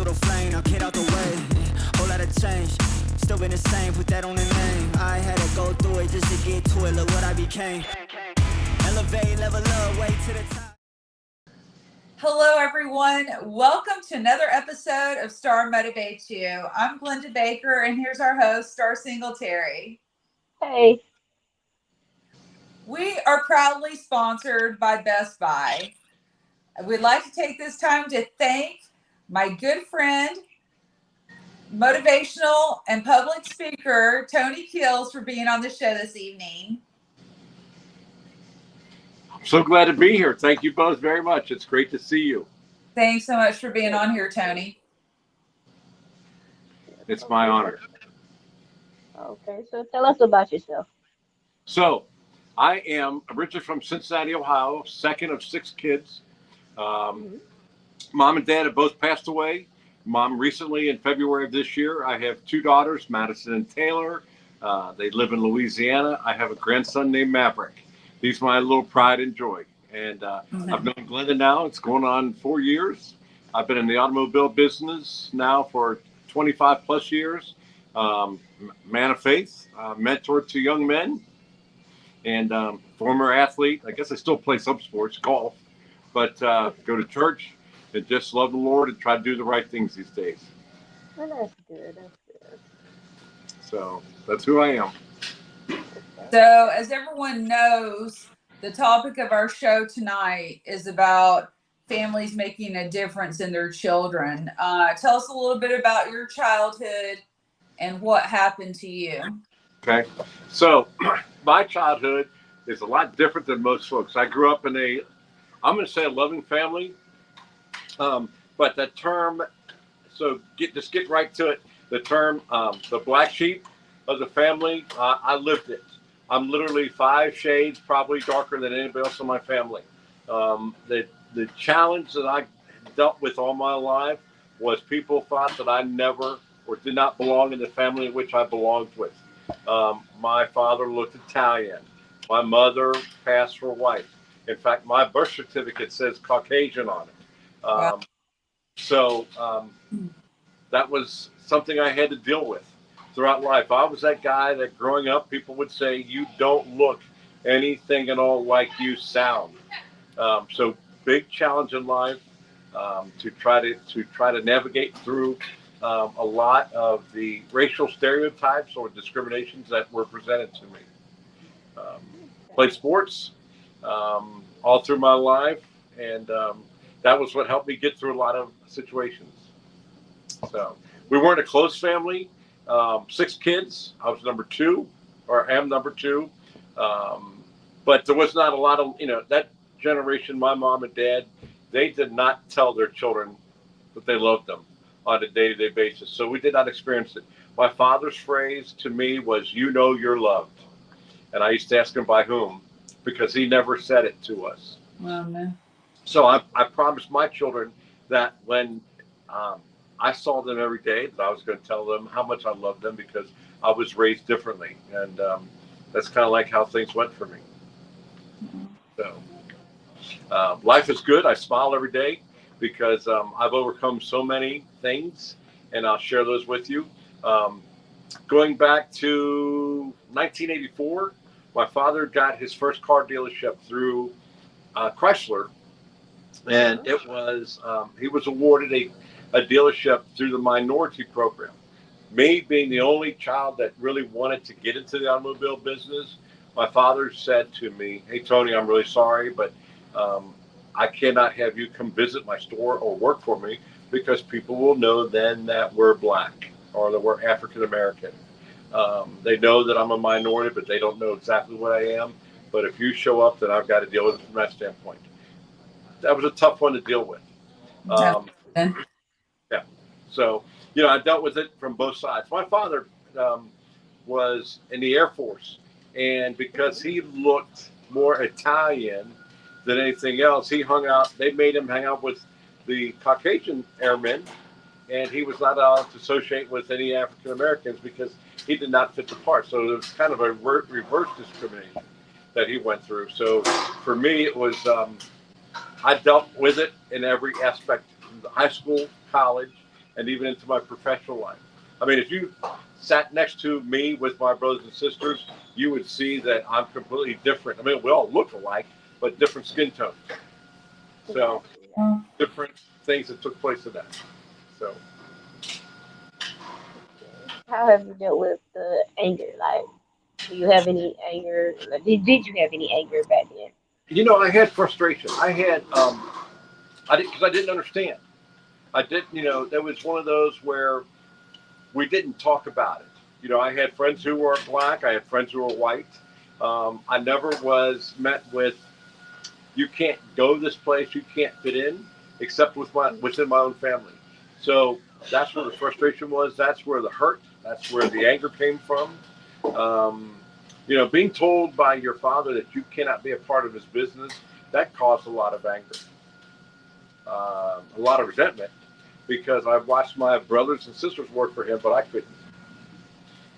little flame, now get out the way. Whole lot of change, still been the same, put that on the name. I had to go through it just to get to it, look what I became. Elevate, level up, way to the top. Hello, everyone. Welcome to another episode of Star Motivates You. I'm Glenda Baker, and here's our host, Star Singletary. Hey. We are proudly sponsored by Best Buy. We'd like to take this time to thank my good friend, motivational and public speaker, Tony Keels, for being on the show this evening. I'm so glad to be here. Thank you both very much. It's great to see you. Thanks so much for being on here, Tony. It's my honor. Okay, so tell us about yourself. So, I am originally from Cincinnati, Ohio, second of 6 kids. Mom and dad have both passed away. Mom recently in February of this year. I have 2 daughters, Madison and Taylor. They live in Louisiana. I have a grandson named Maverick. He's my little pride and joy. And I've known Glenda now. It's going on 4 years. I've been in the automobile business now for 25 plus years. Man of faith, mentor to young men, and former athlete. I guess I still play some sports, golf, but go to church and just love the Lord and try to do the right things these days. Well, that's good. That's good. So that's who I am. So, as everyone knows, the topic of our show tonight is about families making a difference in their children. Tell us a little bit about your childhood and what happened to you. Okay. So my childhood is a lot different than most folks. I grew up in I'm going to say a loving family. But that term, so get right to it. The term, the black sheep of the family, I lived it. I'm literally 5 shades, probably darker than anybody else in my family. The challenge that I dealt with all my life was people thought that I never or did not belong in the family in which I belonged with. My father looked Italian. My mother passed for white. In fact, my birth certificate says Caucasian on it. Wow. So that was something I had to deal with throughout life. I was that guy that growing up, people would say, you don't look anything at all like you sound. So big challenge in life to try to navigate through a lot of the racial stereotypes or discriminations that were presented to me. Played sports all through my life, and that was what helped me get through a lot of situations. So we weren't a close family. 6 kids. I was number 2, or am number 2. But there was not a lot of, that generation, my mom and dad, they did not tell their children that they loved them on a day-to-day basis. So we did not experience it. My father's phrase to me was, you're loved. And I used to ask him by whom, because he never said it to us. Oh, man. So I promised my children that when I saw them every day, that I was going to tell them how much I loved them because I was raised differently. And that's kind of like how things went for me. So life is good. I smile every day because I've overcome so many things, and I'll share those with you. Going back to 1984, my father got his first car dealership through Chrysler, and it was he was awarded a dealership through the minority program. Me being the only child that really wanted to get into the automobile business, my father said to me, "Hey Tony, I'm really sorry, but I cannot have you come visit my store or work for me because people will know then that we're black or that we're African American. They know that I'm a minority, but they don't know exactly what I am. But if you show up, then I've got to deal with it from that standpoint." That was a tough one to deal with. Yeah. So, I dealt with it from both sides. My father was in the Air Force, and because he looked more Italian than anything else, they made him hang out with the Caucasian airmen, and he was not allowed to associate with any African Americans because he did not fit the part. So it was kind of a reverse discrimination that he went through. So for me, it was, I dealt with it in every aspect, high school, college, and even into my professional life. I mean, if you sat next to me with my brothers and sisters, you would see that I'm completely different. I mean, we all look alike, but different skin tones. So different things that took place in that. So How have you dealt with the anger? Like, do you have any anger? Like, did you have any anger back then? I had frustration. I had because I didn't understand. I didn't, there was one of those where we didn't talk about it. I had friends who were black. I had friends who were white. I never was met with, you can't go this place, you can't fit in, except within my own family. So that's where the frustration was. That's where the hurt. That's where the anger came from. Being told by your father that you cannot be a part of his business, that caused a lot of anger, a lot of resentment, because I watched my brothers and sisters work for him, but I couldn't.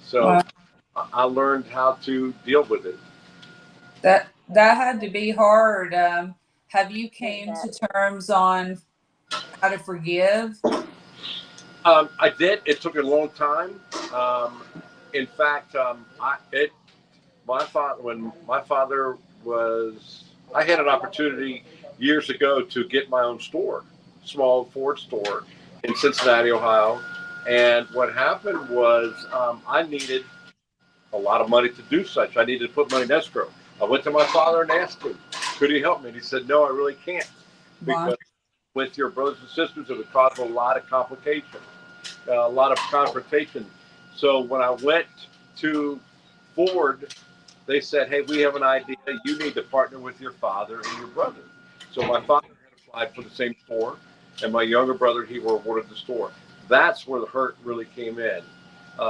So I learned how to deal with it. That had to be hard. Have you came to terms on how to forgive? I did. It took a long time. In fact, when my father was, I had an opportunity years ago to get my own store, small Ford store in Cincinnati, Ohio. And what happened was I needed a lot of money to do such. I needed to put money in escrow. I went to my father and asked him, could he help me? And he said, no, I really can't. Because with your brothers and sisters, it would cause a lot of complication, a lot of confrontation. So when I went to Ford, they said, hey, we have an idea. You need to partner with your father and your brother. So my father had applied for the same store, and my younger brother, he were awarded the store. That's where the hurt really came in,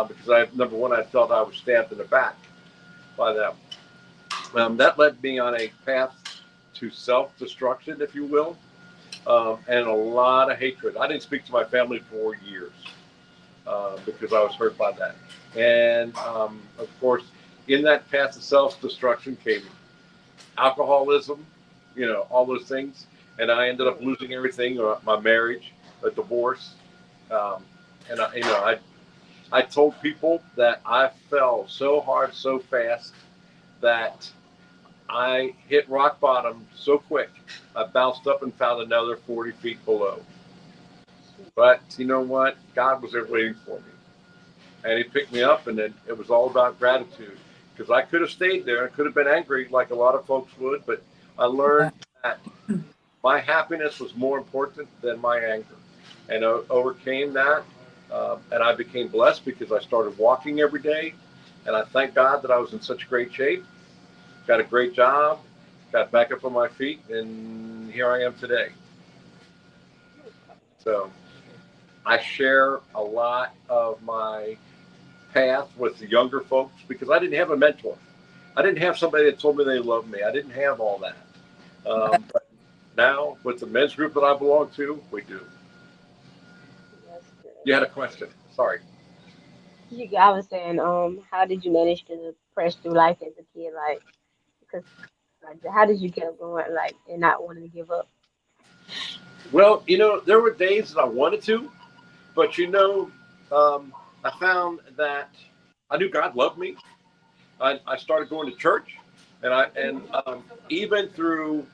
because number one, I felt I was stabbed in the back by them. That led me on a path to self-destruction, if you will, and a lot of hatred. I didn't speak to my family for years because I was hurt by that. And of course, in that path of self-destruction came alcoholism, all those things. And I ended up losing everything, my marriage, a divorce. And I told people that I fell so hard, so fast, that I hit rock bottom so quick, I bounced up and found another 40 feet below. But you know what? God was there waiting for me. And he picked me up, and then it was all about gratitude. Because I could have stayed there. I could have been angry like a lot of folks would, but I learned that my happiness was more important than my anger. And I overcame that. And I became blessed because I started walking every day. And I thank God that I was in such great shape. Got a great job, got back up on my feet, and here I am today. So I share a lot of my path with the younger folks because I didn't have a mentor. I didn't have somebody that told me they loved me. I didn't have all that. But now with the men's group that I belong to, we do. You had a question. Sorry. I was saying, how did you manage to press through life as a kid? Like, because how did you get going, like, and not wanting to give up? Well, there were days that I wanted to, but I found that I knew God loved me. I started going to church, and even through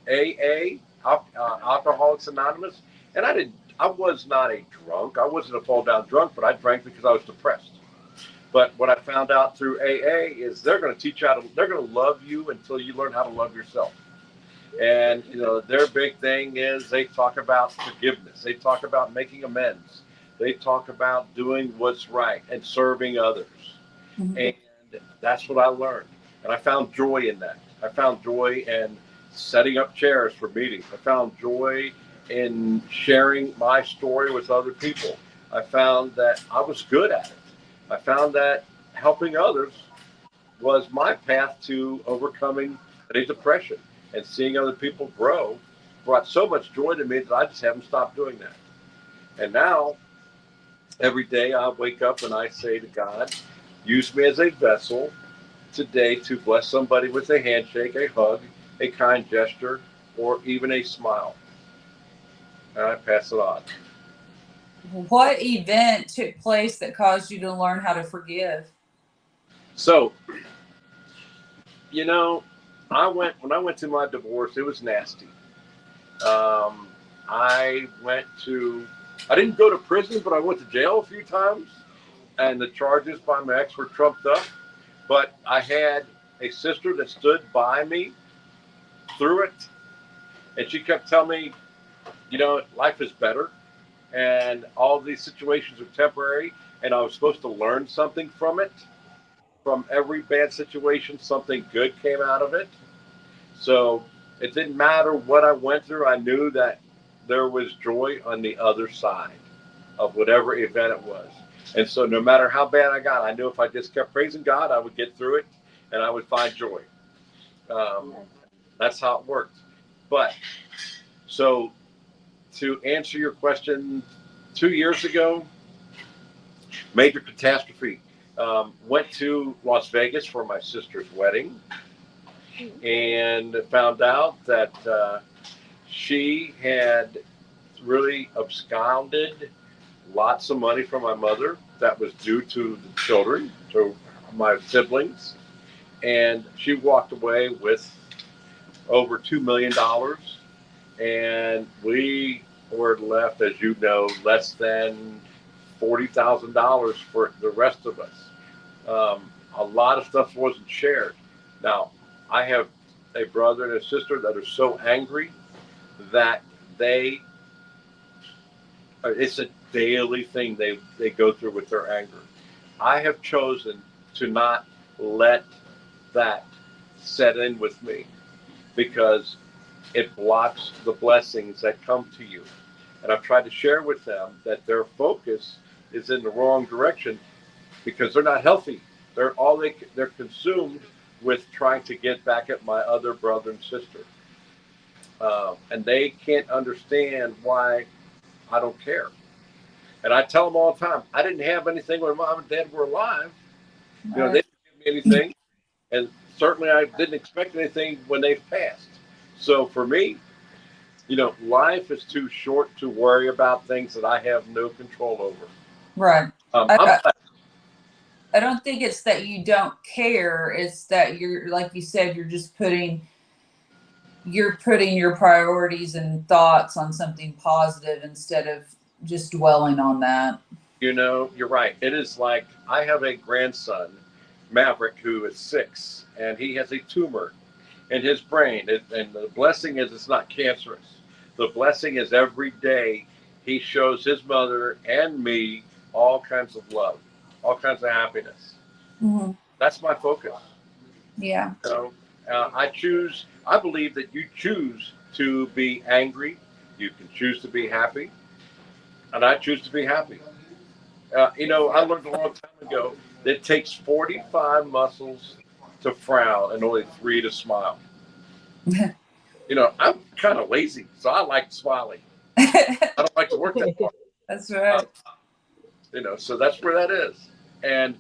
AA, Alcoholics Anonymous, and I was not a drunk. I wasn't a fall down drunk, but I drank because I was depressed. But what I found out through AA is they're going to love you until you learn how to love yourself. And, their big thing is they talk about forgiveness. They talk about making amends. They talk about doing what's right and serving others. Mm-hmm. And that's what I learned. And I found joy in that. I found joy in setting up chairs for meetings. I found joy in sharing my story with other people. I found that I was good at it. I found that helping others was my path to overcoming a depression, and seeing other people grow brought so much joy to me that I just haven't stopped doing that. And now, every day I wake up and I say to God, use me as a vessel today to bless somebody with a handshake, a hug, a kind gesture, or even a smile. And I pass it on. What event took place that caused you to learn how to forgive? So, you know, when I went to my divorce, it was nasty. Um, I I didn't go to prison, but I went to jail a few times, and the charges by my ex were trumped up. But I had a sister that stood by me through it, and she kept telling me, life is better, and all these situations are temporary, and I was supposed to learn something from it. From every bad situation, something good came out of it. So it didn't matter what I went through. I knew that there was joy on the other side of whatever event it was. And so no matter how bad I got, I knew if I just kept praising God, I would get through it and I would find joy. Um, that's how it worked. But so to answer your question, 2 years ago, major catastrophe. Went to Las Vegas for my sister's wedding and found out that she had really absconded lots of money from my mother that was due to the children, to my siblings. And she walked away with over $2 million. And we were left, as you know, less than $40,000 for the rest of us. A lot of stuff wasn't shared. Now, I have a brother and a sister that are so angry that it's a daily thing they go through with their anger. I have chosen to not let that set in with me because it blocks the blessings that come to you. And I've tried to share with them that their focus is in the wrong direction because they're not healthy. They're consumed with trying to get back at my other brother and sister, and they can't understand why I don't care. And I tell them all the time, I didn't have anything when mom and dad were alive. They didn't give me anything, and certainly I didn't expect anything when they've passed. So for me, life is too short to worry about things that I have no control over. Right. I'm I don't think it's that you don't care. It's that you're, like you said, you're putting your priorities and thoughts on something positive instead of just dwelling on that. You're right. It is like I have a grandson, Maverick, who is 6, and he has a tumor in his brain. And the blessing is it's not cancerous. The blessing is every day he shows his mother and me all kinds of love, all kinds of happiness. Mm-hmm. That's my focus. Yeah. So I believe that you choose to be angry. You can choose to be happy. And I choose to be happy. I learned a long time ago that it takes 45 muscles to frown and only 3 to smile. I'm kind of lazy, so I like smiling. I don't like to work that hard. That's right. So that's where that is. And,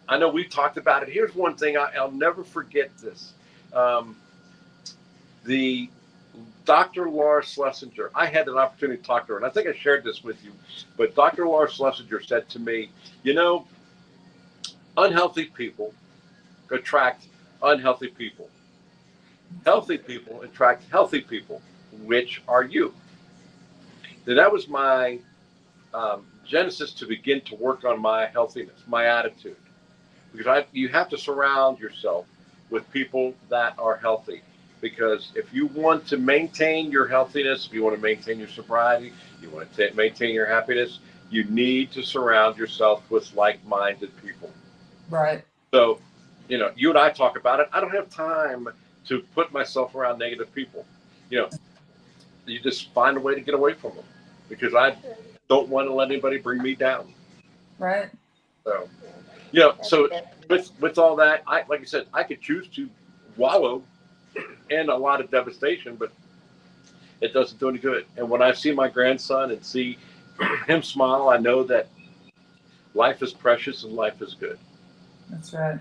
I know we talked about it. Here's one thing I'll never forget this. The Dr. Laura Schlesinger, I had an opportunity to talk to her, and I think I shared this with you, but Dr. Laura Schlesinger said to me, unhealthy people attract unhealthy people. Healthy people attract healthy people, which are you. And that was my genesis to begin to work on my healthiness, my attitude. Because you have to surround yourself with people that are healthy. Because if you want to maintain your healthiness, if you want to maintain your sobriety, you want to maintain your happiness, you need to surround yourself with like-minded people. Right. So, you and I talk about it. I don't have time to put myself around negative people. You just find a way to get away from them because I don't want to let anybody bring me down. Right. So, so with all that, like I said, I could choose to wallow in a lot of devastation, but it doesn't do any good. And when I see my grandson and see him smile, I know that life is precious and life is good. That's right.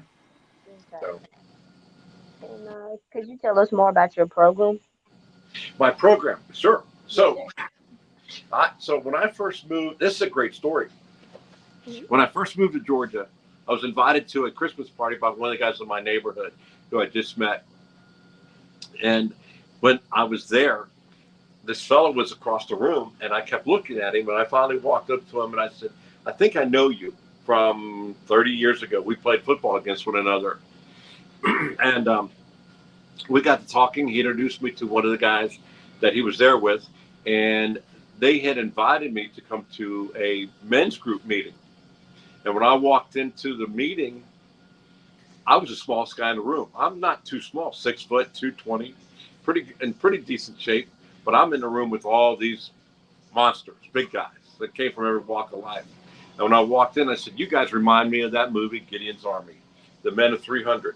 Okay. So, And could you tell us more about your program? my program, sure. So So when I first moved, this is a great story. Mhm. When I first moved to Georgia, I was invited to a Christmas party by one of the guys in my neighborhood who I just met. And when I was there, this fellow was across the room, and I kept looking at him. And I finally walked up to him and I said, I think I know you from 30 years ago. We played football against one another. And we got to talking. He introduced me to one of the guys that he was there with. And they had invited me to come to a men's group meeting. And when I walked into the meeting, I was the smallest guy in the room. I'm not too small, 6 foot, 220, pretty decent shape. But I'm in the room with all these monsters, big guys that came from every walk of life. And when I walked in, I said, "You guys remind me of that movie, Gideon's Army, the Men of 300."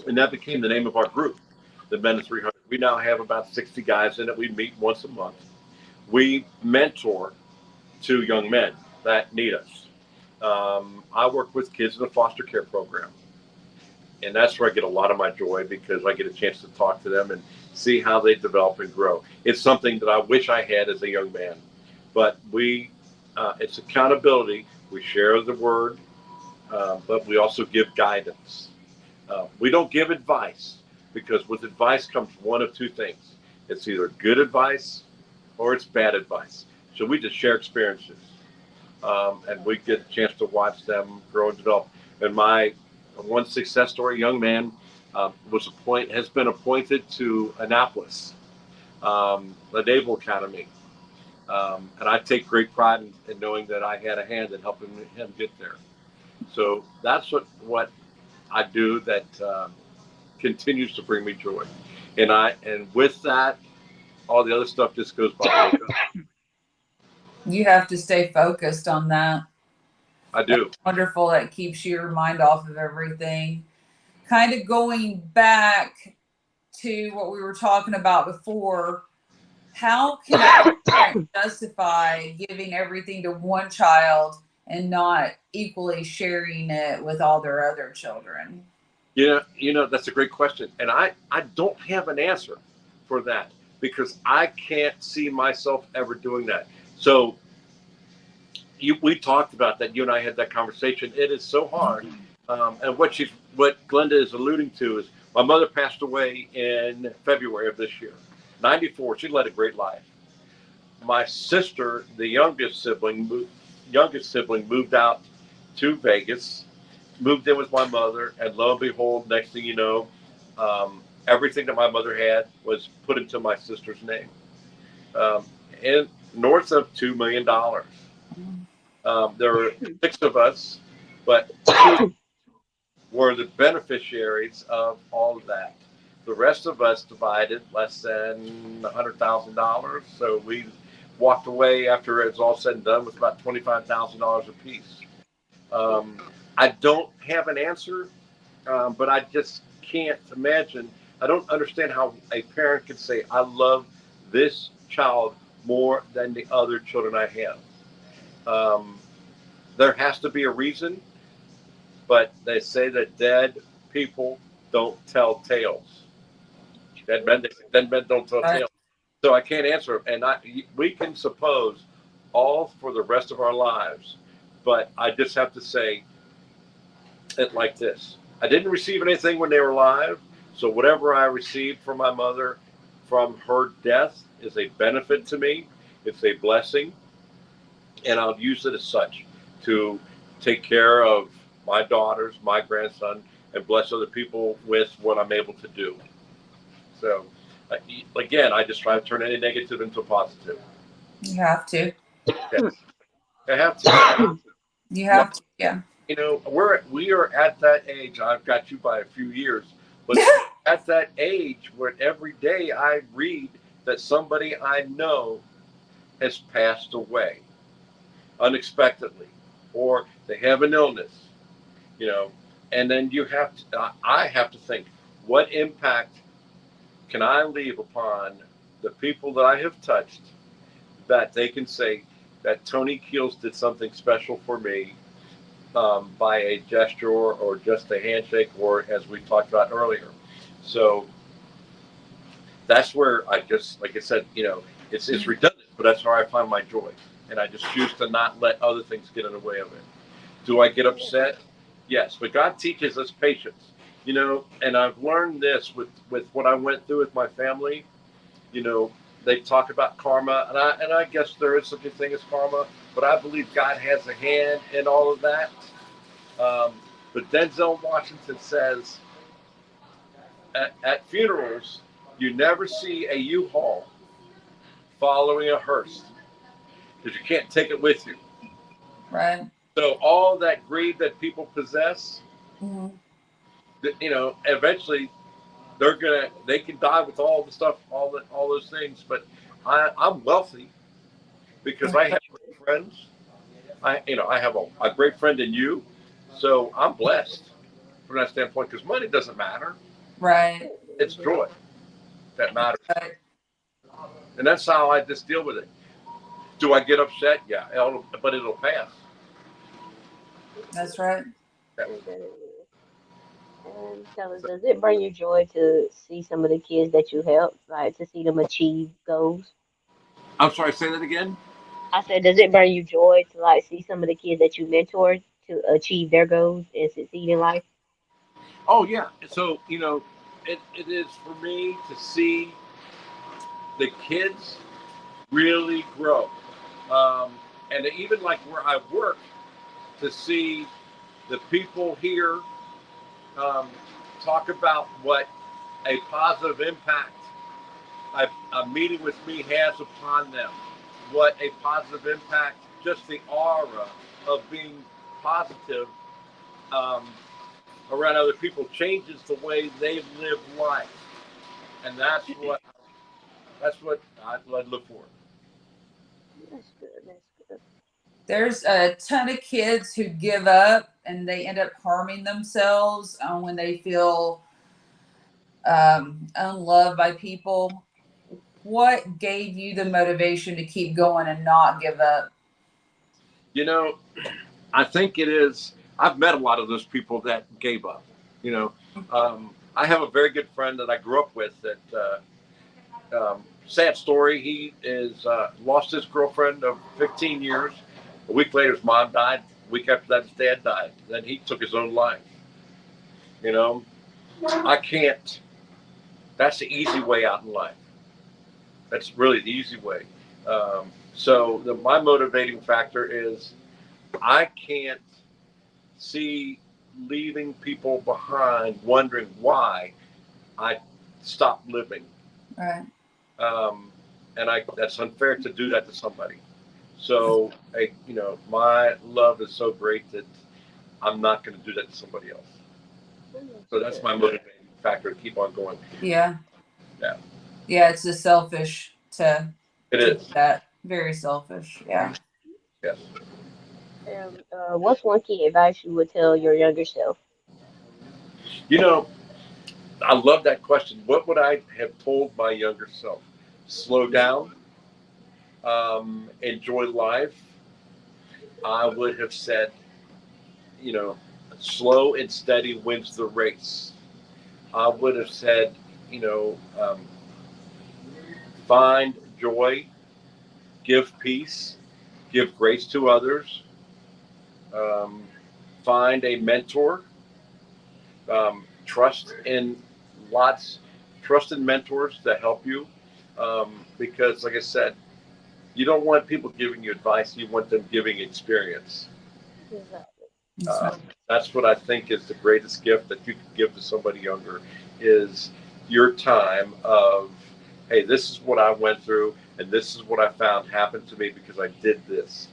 And that became the name of our group, the Men of 300. We now have about 60 guys in it. We meet once a month. We mentor 2 young men that need us. I work with kids in the foster care program. And that's where I get a lot of my joy, because I get a chance to talk to them and see how they develop and grow. It's something that I wish I had as a young man. But it's accountability. We share the word, but we also give guidance. We don't give advice, because with advice comes one of 2 things. It's either good advice or it's bad advice. So we just share experiences, and we get a chance to watch them grow and develop. And my one success story, a young man has been appointed to Annapolis, the Naval Academy. And I take great pride in knowing that I had a hand in helping him get there. So that's what I do that continues to bring me joy. And with that, all the other stuff just goes by. You have to stay focused on that. I do. That's wonderful. That keeps your mind off of everything. Kind of going back to what we were talking about before, how can a parent justify giving everything to one child and not equally sharing it with all their other children? That's a great question. And I don't have an answer for that, because I can't see myself ever doing that. So we talked about that. You and I had that conversation. It is so hard. And what Glenda is alluding to is my mother passed away in February of this year, 94. She led a great life. My sister, the youngest sibling, moved out to Vegas, moved in with my mother, and lo and behold, next thing you know, everything that my mother had was put into my sister's name, and north of $2 million. There were 6 of us, but 2 were the beneficiaries of all of that. The rest of us divided less than $100,000. So we walked away after it's all said and done with about $25,000 apiece. I don't have an answer, but I just can't imagine. I don't understand how a parent can say, I love this child more than the other children I have. There has to be a reason, but they say that dead people don't tell tales. Dead men don't tell tales. So I can't answer. And we can suppose all for the rest of our lives, but I just have to say it like this. I didn't receive anything when they were alive, so whatever I received from my mother from her death is a benefit to me. It's a blessing, and I'll use it as such to take care of my daughters, my grandson, and bless other people with what I'm able to do. So, again, I just try to turn any negative into a positive. You have to. Yes. I have to. You have to, yeah. We are at that age. I've got you by a few years, but at that age where every day I read that somebody I know has passed away unexpectedly, or they have an illness, and then I have to think, what impact can I leave upon the people that I have touched, that they can say that Tony Keels did something special for me, by a gesture or just a handshake, or as we talked about earlier. So that's where I just, like I said, it's redundant, But that's where I find my joy. And I just choose to not let other things get in the way of it. Do I get upset? Yes. But God teaches us patience. And I've learned this with what I went through with my family. You know, they talk about karma, and I guess there is such a thing as karma, but I believe God has a hand in all of that. But Denzel Washington says at funerals, you never see a U-Haul following a hearse because you can't take it with you. Right. So all that greed that people possess, Mm-hmm. Eventually they can die with all the stuff, all those things. But I'm wealthy because I have great friends. I have a great friend in you, so I'm blessed from that standpoint. Because money doesn't matter; Right. it's joy that matters, Right. and that's how I just deal with it. Do I get upset? Yeah, but it'll pass. That's right. And tell us, does it bring you joy to see some of the kids that you help, like to see them achieve goals? I'm sorry. Say that again. I said, does it bring you joy to like see some of the kids that you mentor to achieve their goals and succeed in life? Oh yeah. So it is for me to see the kids really grow, and even like where I work, to see the people here um, talk about what a positive impact a meeting with me has upon them, what a positive impact, just the aura of being positive um, around other people changes the way they live life, and that's what I look for. That's good. That's good. There's a ton of kids who give up and they end up harming themselves when they feel unloved by people. What gave you the motivation to keep going and not give up? You know, I think it is. I've met a lot of those people that gave up. You know, I have a very good friend that I grew up with. That sad story. He is lost his girlfriend of 15 years. A week later, his mom died. A week after that, his dad died. Then he took his own life. You know, I can't. That's the easy way out in life. That's really the easy way. My motivating factor is I can't see leaving people behind wondering why I stopped living. Right. And that's unfair to do that to somebody. So, my love is so great that I'm not going to do that to somebody else. So that's my motivating factor to keep on going. Yeah. Yeah. Yeah, it's just selfish to It do is. that. Very selfish. Yeah. Yes. What's one key advice you would tell your younger self? You know, I love that question. What would I have told my younger self? Slow down, enjoy life. I would have said, slow and steady wins the race. I would have said, you know, um, find joy, give peace, give grace to others, um, find a mentor, trust in lots, trust in mentors to help you. Because, like I said, you don't want people giving you advice, you want them giving experience. Exactly. That's what I think is the greatest gift that you can give to somebody younger is your time of, hey, this is what I went through, and this is what I found happened to me because I did this.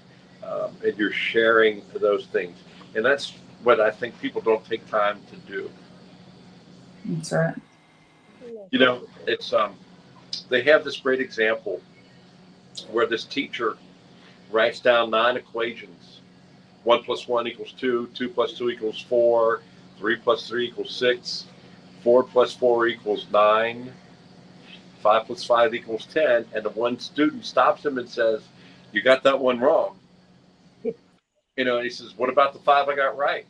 And you're sharing those things. And that's what I think people don't take time to do. That's right. It's they have this great example where this teacher writes down 9 equations. 1 plus 1 equals 2, 2 plus 2 equals 4, 3 plus 3 equals 6, 4 plus 4 equals 9, 5 plus 5 equals 10, and the one student stops him and says, "You got that one wrong." And he says, "What about the 5 I got right?"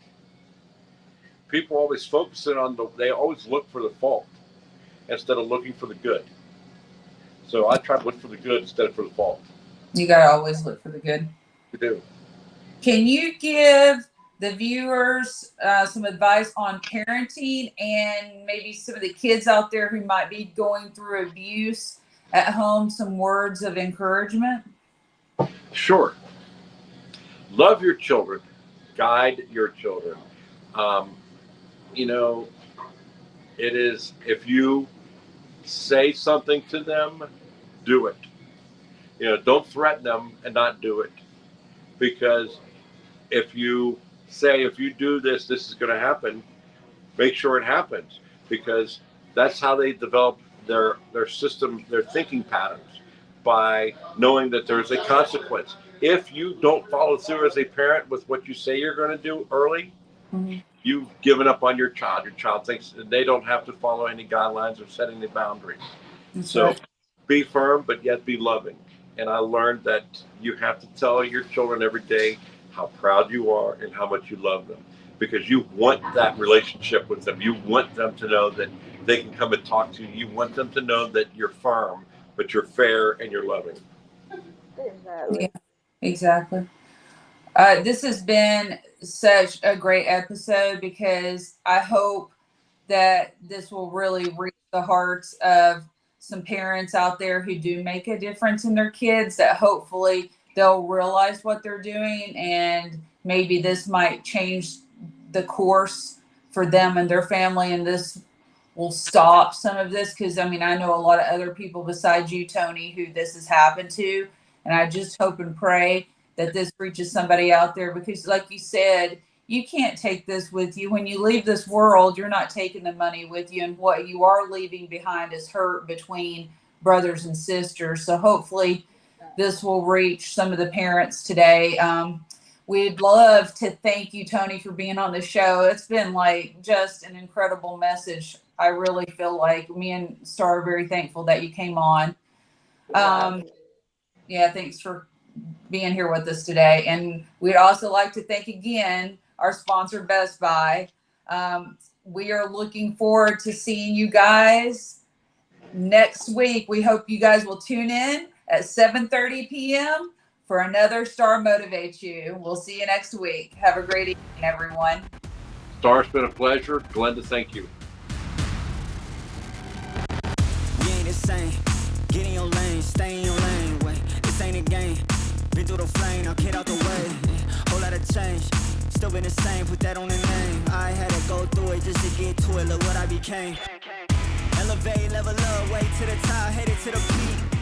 People always focus on they always look for the fault instead of looking for the good. So I try to look for the good instead of for the fault. You got to always look for the good. You do. Can you give the viewers some advice on parenting and maybe some of the kids out there who might be going through abuse at home, some words of encouragement? Sure. Love your children. Guide your children. You know, it is, if you say something to them, do it. You know, don't threaten them and not do it. Because if you say, if you do this, this is going to happen, make sure it happens. Because that's how they develop their system, their thinking patterns, by knowing that there's a consequence. If you don't follow through as a parent with what you say you're going to do early, you've given up on your child. Your child thinks they don't have to follow any guidelines or set any boundaries. So be firm, but yet be loving. And I learned that you have to tell your children every day how proud you are and how much you love them, because you want that relationship with them. You want them to know that they can come and talk to you. You want them to know that you're firm, but you're fair and you're loving. Exactly. Yeah, exactly. This has been such a great episode, because I hope that this will really reach the hearts of some parents out there who do make a difference in their kids, that hopefully they'll realize what they're doing, and maybe this might change the course for them and their family, and this will stop some of this. Because I mean, I know a lot of other people besides you, Tony, who this has happened to, and I just hope and pray that this reaches somebody out there, because like you said, you can't take this with you. When you leave this world, you're not taking the money with you, and what you are leaving behind is hurt between brothers and sisters. So hopefully this will reach some of the parents today. We'd love to thank you, Tony, for being on the show. It's been like just an incredible message. I really feel like me and Star are very thankful that you came on. Yeah, thanks for being here with us today. And we'd also like to thank again our sponsor, Best Buy. We are looking forward to seeing you guys next week. We hope you guys will tune in at 7:30 p.m. for another Star Motivates You. We'll see you next week. Have a great evening, everyone. Star, it's been a pleasure. Glenda, thank you. We ain't the same. Get in your lane, stay in your lane. Wait, this ain't a game. Been through the flame, now get out the way. Whole lot of change. Still been the same, put that on the name. I had to go through it just to get to it. Look what I became. Elevate, level up, way to the top, headed to the peak.